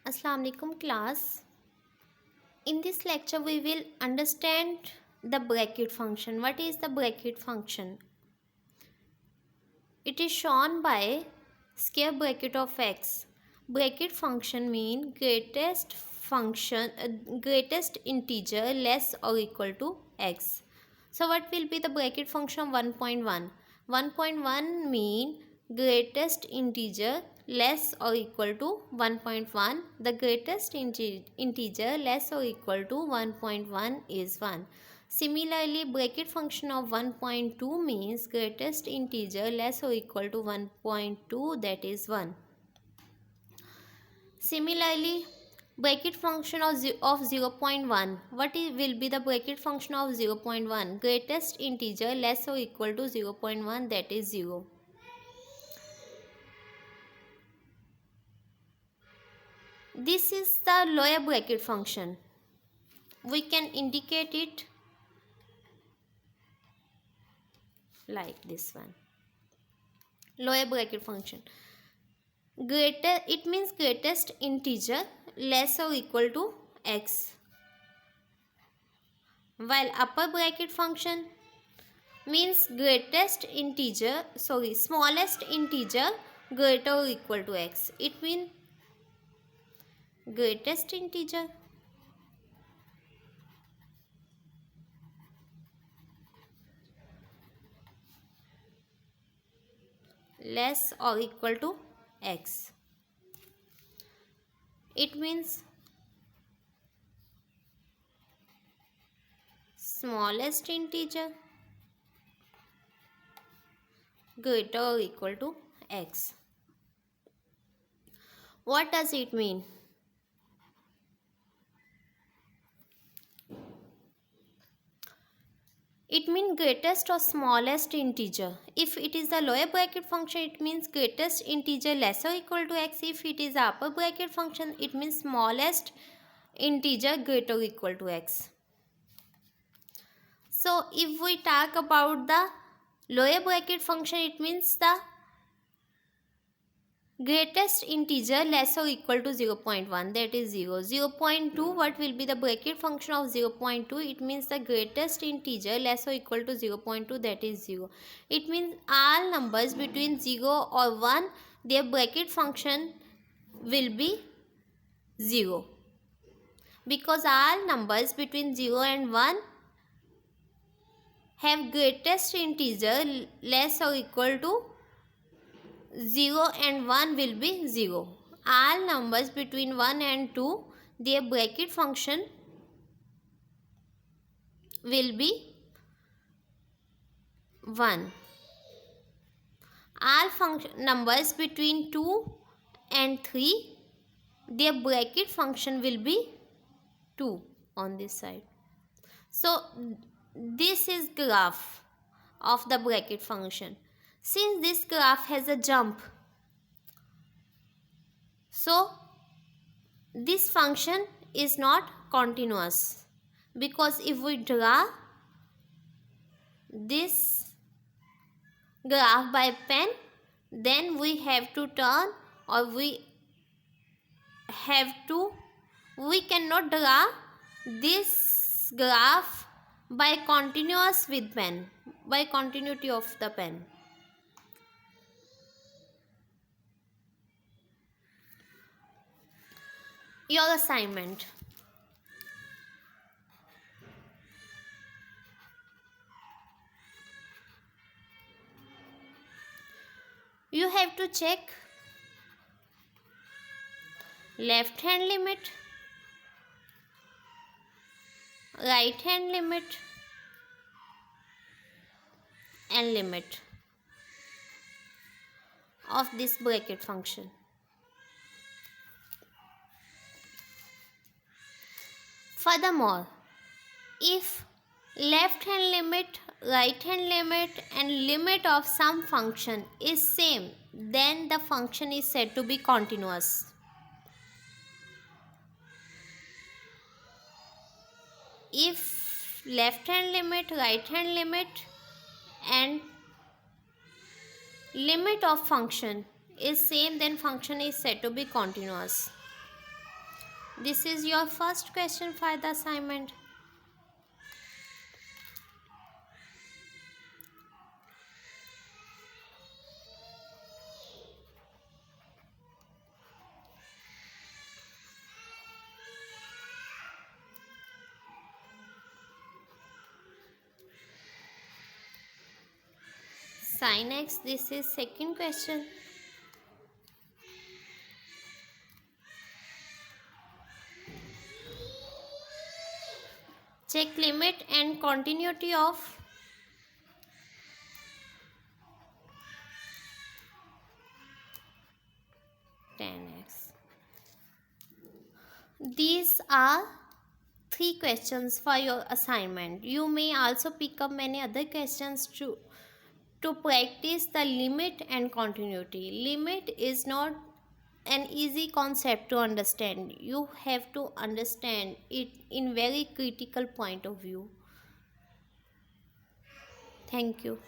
Assalamu alaikum class. In this lecture we will understand the bracket function. What is the bracket function? It is shown by square bracket of x. Bracket function mean greatest integer less or equal to x. So what will be the bracket function of 1.1? 1.1 mean greatest integer less or equal to 1.1. The greatest integer less or equal to 1.1 is 1. Similarly, bracket function of 1.2 means greatest integer less or equal to 1.2, that is 1. Similarly, bracket function of 0.1. Will be the bracket function of 0.1? Greatest integer less or equal to 0.1, that is 0. This is the lower bracket function. We can indicate it like this one. Lower bracket function. It means greatest integer less or equal to x. While upper bracket function means smallest integer greater or equal to x. It means greatest integer less or equal to x. It means smallest integer greater or equal to x. What does it mean? It means greatest or smallest integer. If it is the lower bracket function, it means greatest integer less or equal to x. If it is the upper bracket function, it means smallest integer greater or equal to x. So, if we talk about the lower bracket function, it means the greatest integer less or equal to 0.1, that is 0. 0.2, what will be the bracket function of 0.2? It means the greatest integer less or equal to 0.2, that is 0. It means all numbers between 0 or 1, their bracket function will be 0. Because all numbers between 0 and 1 have greatest integer less or equal to 0 and 1 will be 0. All numbers between 1 and 2, their bracket function will be 1. All numbers between 2 and 3, their bracket function will be 2 on this side. So, this is graph of the bracket function. Since this graph has a jump, so this function is not continuous, because if we draw this graph by pen, then we have to turn, or we cannot draw this graph by continuous with pen, by continuity of the pen. Your assignment. You have to check left hand limit, right hand limit, and limit of this bracket function. Furthermore, if left hand limit, right hand limit, and limit of some function is same, then the function is said to be continuous. If left hand limit, right hand limit, and limit of function is same, then function is said to be continuous. This is your first question for the assignment. Sin x, this is second question. Check limit and continuity of tan x. These are 3 questions for your assignment. You may also pick up many other questions to practice the limit and continuity. Limit is not an easy concept to understand. You have to understand it in very critical point of view. Thank you.